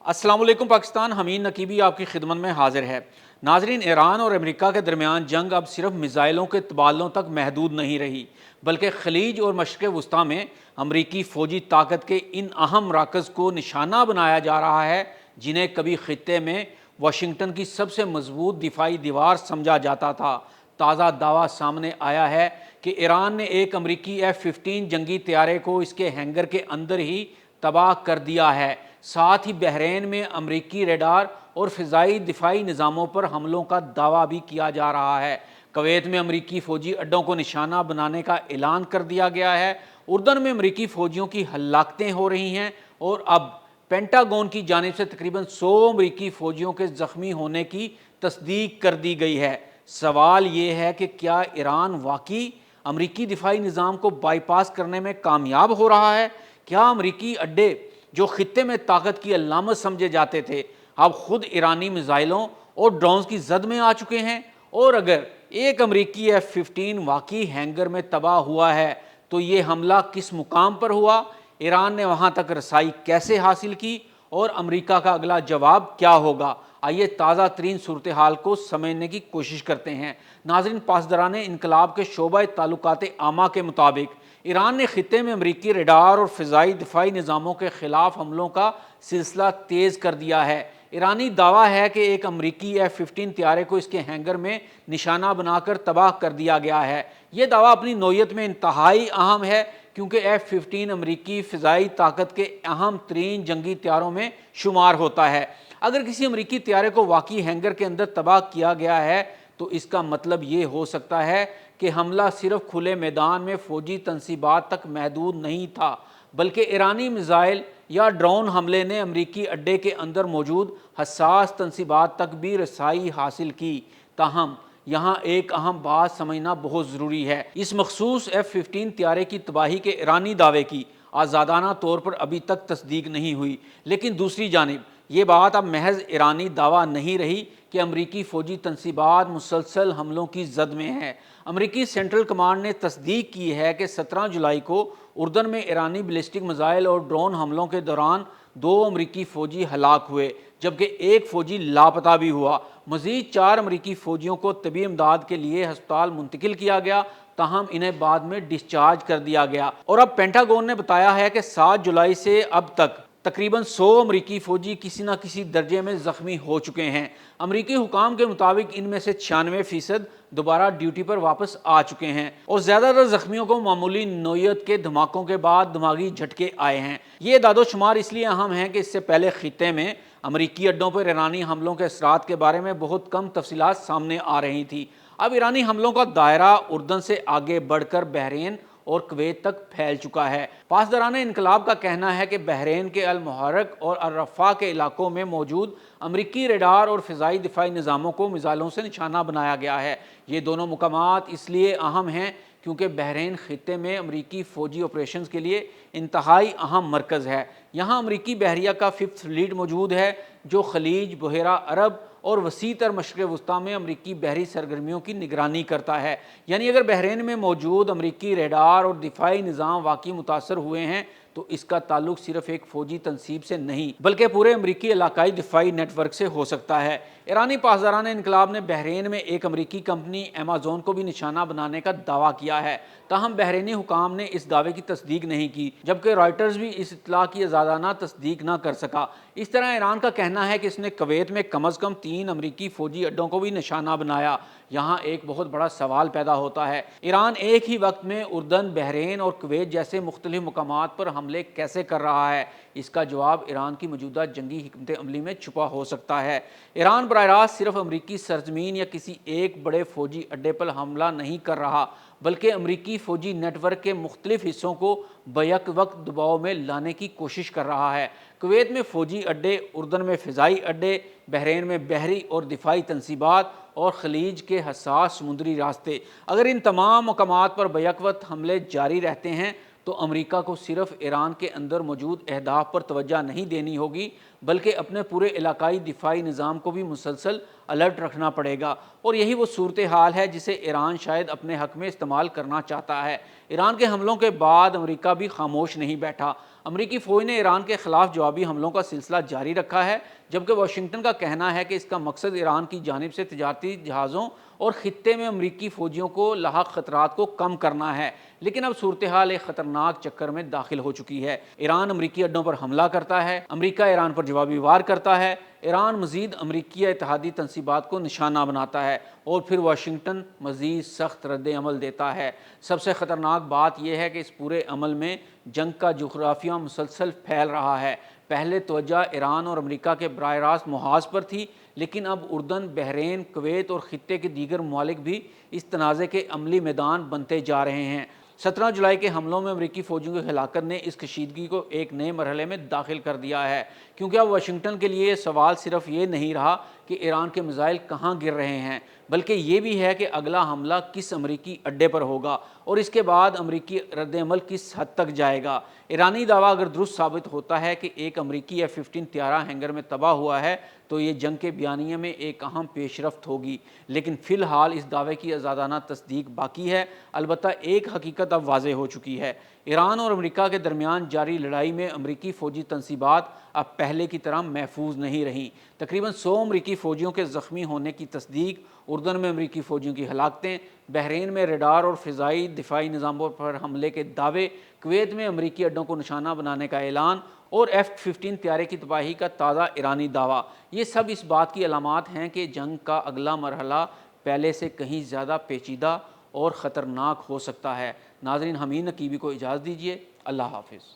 السلام علیکم پاکستان، حمید نقیبی آپ کی خدمت میں حاضر ہے۔ ناظرین، ایران اور امریکہ کے درمیان جنگ اب صرف میزائلوں کے تبادلوں تک محدود نہیں رہی، بلکہ خلیج اور مشرق وسطیٰ میں امریکی فوجی طاقت کے ان اہم مراکز کو نشانہ بنایا جا رہا ہے جنہیں کبھی خطے میں واشنگٹن کی سب سے مضبوط دفاعی دیوار سمجھا جاتا تھا۔ تازہ دعویٰ سامنے آیا ہے کہ ایران نے ایک امریکی F-15 جنگی طیارے کو اس کے ہینگر کے اندر ہی تباہ کر دیا ہے۔ ساتھ ہی بحرین میں امریکی ریڈار اور فضائی دفاعی نظاموں پر حملوں کا دعویٰ بھی کیا جا رہا ہے۔ کویت میں امریکی فوجی اڈوں کو نشانہ بنانے کا اعلان کر دیا گیا ہے۔ اردن میں امریکی فوجیوں کی ہلاکتیں ہو رہی ہیں اور اب پینٹاگون کی جانب سے تقریباً 100 امریکی فوجیوں کے زخمی ہونے کی تصدیق کر دی گئی ہے۔ سوال یہ ہے کہ کیا ایران واقعی امریکی دفاعی نظام کو بائی پاس کرنے میں کامیاب ہو رہا ہے؟ کیا امریکی اڈے جو خطے میں طاقت کی علامت سمجھے جاتے تھے اب خود ایرانی میزائلوں اور ڈرونز کی زد میں آ چکے ہیں؟ اور اگر ایک امریکی F-15 واقعی ہینگر میں تباہ ہوا ہے تو یہ حملہ کس مقام پر ہوا؟ ایران نے وہاں تک رسائی کیسے حاصل کی اور امریکہ کا اگلا جواب کیا ہوگا؟ آئیے تازہ ترین صورتحال کو سمجھنے کی کوشش کرتے ہیں۔ ناظرین، پاسداران انقلاب کے شعبہ تعلقات عامہ کے مطابق ایران نے خطے میں امریکی ریڈار اور فضائی دفاعی نظاموں کے خلاف حملوں کا سلسلہ تیز کر دیا ہے۔ ایرانی دعویٰ ہے کہ ایک امریکی F-15 طیارے کو اس کے ہینگر میں نشانہ بنا کر تباہ کر دیا گیا ہے۔ یہ دعویٰ اپنی نوعیت میں انتہائی اہم ہے کیونکہ F-15 امریکی فضائی طاقت کے اہم ترین جنگی طیاروں میں شمار ہوتا ہے۔ اگر کسی امریکی طیارے کو واقعی ہینگر کے اندر تباہ کیا گیا ہے تو اس کا مطلب یہ ہو سکتا ہے کہ حملہ صرف کھلے میدان میں فوجی تنصیبات تک محدود نہیں تھا، بلکہ ایرانی میزائل یا ڈرون حملے نے امریکی اڈے کے اندر موجود حساس تنصیبات تک بھی رسائی حاصل کی۔ تاہم یہاں ایک اہم بات سمجھنا بہت ضروری ہے۔ اس مخصوص F-15 طیارے کی تباہی کے ایرانی دعوے کی آزادانہ طور پر ابھی تک تصدیق نہیں ہوئی، لیکن دوسری جانب یہ بات اب محض ایرانی دعویٰ نہیں رہی کہ امریکی فوجی تنصیبات مسلسل حملوں کی زد میں ہیں۔ امریکی سینٹرل کمانڈ نے تصدیق کی ہے کہ 17 جولائی کو اردن میں ایرانی بیلسٹک میزائل اور ڈرون حملوں کے دوران 2 امریکی فوجی ہلاک ہوئے، جبکہ ایک فوجی لاپتہ بھی ہوا۔ مزید 4 امریکی فوجیوں کو طبی امداد کے لیے ہسپتال منتقل کیا گیا، تاہم انہیں بعد میں ڈسچارج کر دیا گیا۔ اور اب پینٹاگون نے بتایا ہے کہ 7 جولائی سے اب تک تقریباً 100 امریکی فوجی کسی نہ کسی درجے میں زخمی ہو چکے ہیں۔ امریکی حکام کے مطابق ان میں سے 96% دوبارہ ڈیوٹی پر واپس آ چکے ہیں اور زیادہ تر زخمیوں کو معمولی نوعیت کے دھماکوں کے بعد دماغی جھٹکے آئے ہیں۔ یہ اعداد و شمار اس لیے اہم ہیں کہ اس سے پہلے خطے میں امریکی اڈوں پر ایرانی حملوں کے اثرات کے بارے میں بہت کم تفصیلات سامنے آ رہی تھیں۔ اب ایرانی حملوں کا دائرہ اردن سے آگے بڑھ کر بحرین اور کویت تک پھیل چکا ہے۔ پاسداران انقلاب کا کہنا ہے کہ بحرین کے المحرق اور الرفا کے علاقوں میں موجود امریکی ریڈار اور فضائی دفاعی نظاموں کو میزائلوں سے نشانہ بنایا گیا ہے۔ یہ دونوں مقامات اس لیے اہم ہیں کیونکہ بحرین خطے میں امریکی فوجی آپریشنز کے لیے انتہائی اہم مرکز ہے۔ یہاں امریکی بحریہ کا 5th فلیٹ موجود ہے جو خلیج، بحیرہ عرب اور وسیع تر مشرق وسطیٰ میں امریکی بحری سرگرمیوں کی نگرانی کرتا ہے۔ یعنی اگر بحرین میں موجود امریکی ریڈار اور دفاعی نظام واقعی متاثر ہوئے ہیں تو اس کا تعلق صرف ایک فوجی تنصیب سے نہیں بلکہ پورے امریکی علاقائی دفاعی نیٹ ورک سے ہو سکتا ہے۔ ایرانی پاسداران انقلاب نے بحرین میں ایک امریکی کمپنی ایمیزون کو بھی نشانہ بنانے کا دعویٰ کیا ہے، تاہم بحرینی حکام نے اس دعوے کی تصدیق نہیں کی، جبکہ رائٹرز بھی اس اطلاع کی آزادانہ تصدیق نہ کر سکا۔ اس طرح ایران کا کہنا ہے کہ اس نے کویت میں کم از کم 3 امریکی فوجی اڈوں کو بھی نشانہ بنایا۔ یہاں ایک بہت بڑا سوال پیدا ہوتا ہے، ایران ایک ہی وقت میں اردن، بحرین اور کویت جیسے مختلف مقامات پر حملے کیسے کر رہا ہے؟ اس کا جواب ایران کی موجودہ جنگی حکمت عملی میں چھپا ہو سکتا ہے۔ ایران براہ راست صرف امریکی سرزمین یا کسی ایک بڑے فوجی اڈے پر حملہ نہیں کر رہا بلکہ امریکی فوجی نیٹ ورک کے مختلف حصوں کو بیک وقت دباؤ میں لانے کی کوشش کر رہا ہے۔ کویت میں فوجی اڈے، اردن میں فضائی اڈے، بحرین میں بحری اور دفاعی تنصیبات اور خلیج کے حساس سمندری راستے۔ اگر ان تمام مقامات پر بیک وقت حملے جاری رہتے ہیں تو امریکہ کو صرف ایران کے اندر موجود اہداف پر توجہ نہیں دینی ہوگی بلکہ اپنے پورے علاقائی دفاعی نظام کو بھی مسلسل الرٹ رکھنا پڑے گا، اور یہی وہ صورتحال ہے جسے ایران شاید اپنے حق میں استعمال کرنا چاہتا ہے۔ ایران کے حملوں کے بعد امریکہ بھی خاموش نہیں بیٹھا۔ امریکی فوج نے ایران کے خلاف جوابی حملوں کا سلسلہ جاری رکھا ہے، جبکہ واشنگٹن کا کہنا ہے کہ اس کا مقصد ایران کی جانب سے تجارتی جہازوں اور خطے میں امریکی فوجیوں کو لاحق خطرات کو کم کرنا ہے۔ لیکن اب صورتحال ایک خطرناک چکر میں داخل ہو چکی ہے۔ ایران امریکی اڈوں پر حملہ کرتا ہے، امریکہ ایران پر جوابی وار کرتا ہے، ایران مزید امریکی اتحادی تنصیبات کو نشانہ بناتا ہے اور پھر واشنگٹن مزید سخت رد عمل دیتا ہے۔ سب سے خطرناک بات یہ ہے کہ اس پورے عمل میں جنگ کا جغرافیہ مسلسل پھیل رہا ہے۔ پہلے توجہ ایران اور امریکہ کے براہ راست محاذ پر تھی، لیکن اب اردن، بحرین، کویت اور خطے کے دیگر ممالک بھی اس تنازع کے عملی میدان بنتے جا رہے ہیں۔ 17 جولائی کے حملوں میں امریکی فوجیوں کی ہلاکت نے اس کشیدگی کو ایک نئے مرحلے میں داخل کر دیا ہے، کیونکہ اب واشنگٹن کے لیے سوال صرف یہ نہیں رہا کہ ایران کے میزائل کہاں گر رہے ہیں، بلکہ یہ بھی ہے کہ اگلا حملہ کس امریکی اڈے پر ہوگا اور اس کے بعد امریکی رد عمل کس حد تک جائے گا۔ ایرانی دعویٰ اگر درست ثابت ہوتا ہے کہ ایک امریکی F-15 طیارہ ہینگر میں تباہ ہوا ہے تو یہ جنگ کے بیانیے میں ایک اہم پیش رفت ہوگی، لیکن فی الحال اس دعوے کی آزادانہ تصدیق باقی ہے۔ البتہ ایک حقیقت اب واضح ہو چکی ہے، ایران اور امریکہ کے درمیان جاری لڑائی میں امریکی فوجی تنصیبات اب پہلے کی طرح محفوظ نہیں رہیں۔ تقریباً 100 امریکی فوجیوں کے زخمی ہونے کی تصدیق، اردن میں امریکی فوجیوں کی ہلاکتیں، بحرین میں ریڈار اور فضائی دفاعی نظاموں پر حملے کے دعوے، کویت میں امریکی اڈوں کو نشانہ بنانے کا اعلان اور F-15 طیارے کی تباہی کا تازہ ایرانی دعویٰ، یہ سب اس بات کی علامات ہیں کہ جنگ کا اگلا مرحلہ پہلے سے کہیں زیادہ پیچیدہ اور خطرناک ہو سکتا ہے۔ ناظرین، حمید نقیبی کو اجازت دیجیے۔ اللہ حافظ۔